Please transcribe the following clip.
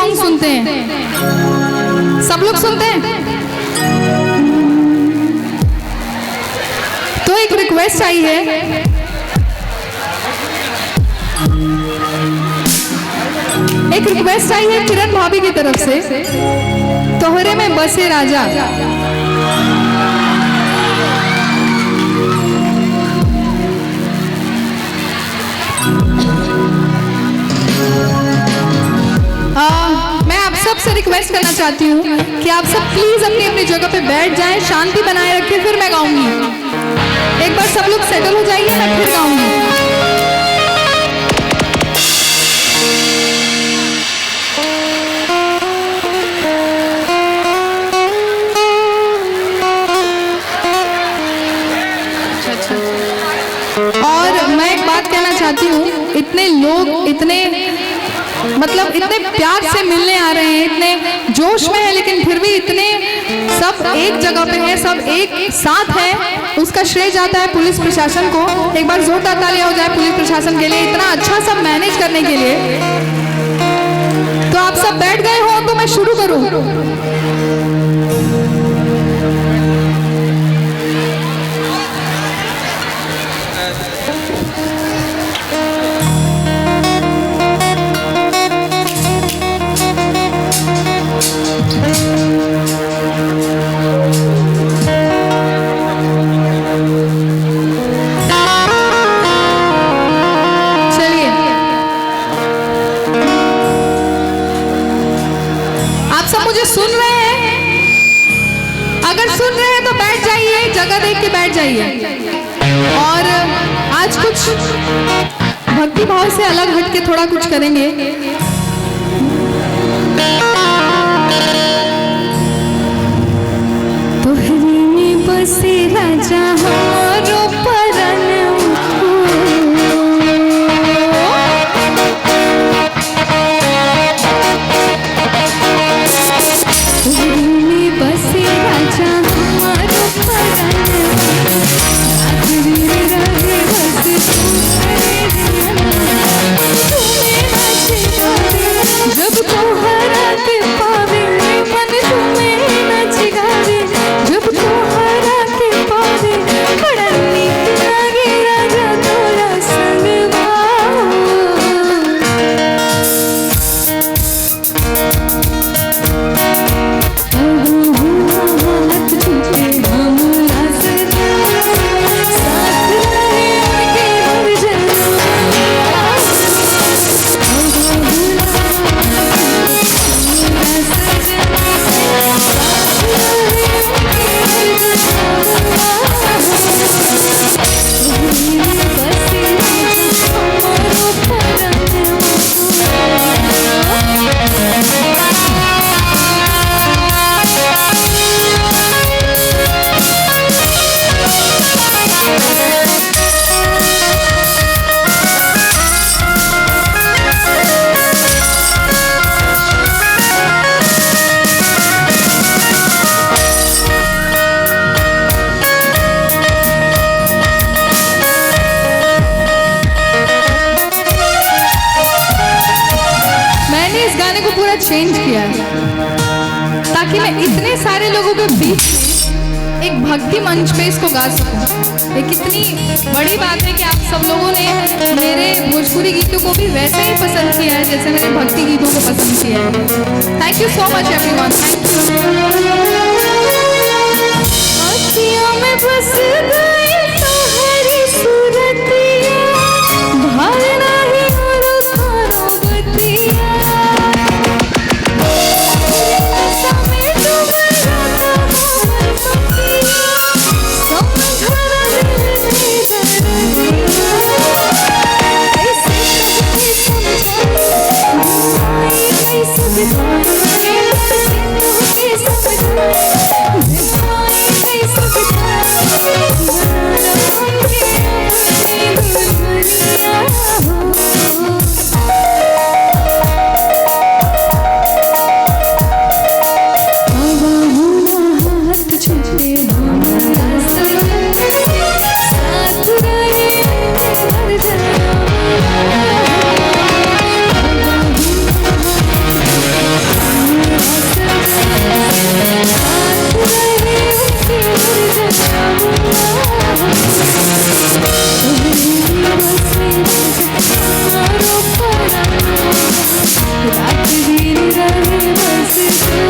Song सुनते हैं? सब लोग सुनते हैं? तो एक रिक्वेस्ट आई है, किरण भाभी की तरफ से, तोहरे में बसे राजा। मैं आप सबसे रिक्वेस्ट करना चाहती हूँ कि आप सब प्लीज अपनी अपनी जगह पे बैठ जाएं, शांति बनाए रखें, फिर मैं गाऊंगी। एक बार सब लोग सेटल हो जाइए, मैं फिर गाऊंगी। और मैं एक बात कहना चाहती हूँ, इतने लोग इतने प्यार से मिलने आ रहे हैं, इतने जोश में है, लेकिन फिर भी इतने सब एक जगह पे हैं, सब एक साथ हैं, उसका श्रेय जाता है पुलिस प्रशासन को। एक बार जोरदार तालियां हो जाए पुलिस प्रशासन के लिए, इतना अच्छा सब मैनेज करने के लिए। तो आप सब बैठ गए हो तो मैं शुरू करूं? सुन रहे हैं? अगर सुन रहे हैं तो बैठ जाइए, जगह देख के बैठ जाइए। और आज कुछ भक्ति भाव से अलग हट के थोड़ा कुछ करेंगे। तोहरे में बसे राजा हमारो परन, जब तो हरा के पावे मन तुम्हें नच गावे, जब तो हरा के पावे बड़ा नीक लागे राजा तोरा संगवा। हाथ छूटे हमरा सजा, साथ रहे आगे हर चेंज किया है ताकि मैं इतने सारे लोगों के बीच एक भक्ति मंच पे इसको गा सकूं। ये कितनी बड़ी बात है कि आप सब लोगों ने मेरे भोजपुरी गीतों को भी वैसे ही पसंद किया है जैसे मैंने भक्ति गीतों को पसंद किया है। Thank you so much everyone, thank you. में बस गई तुम्हारी सूरतिया, भावना ही मोरो थारो बतिया, बस तू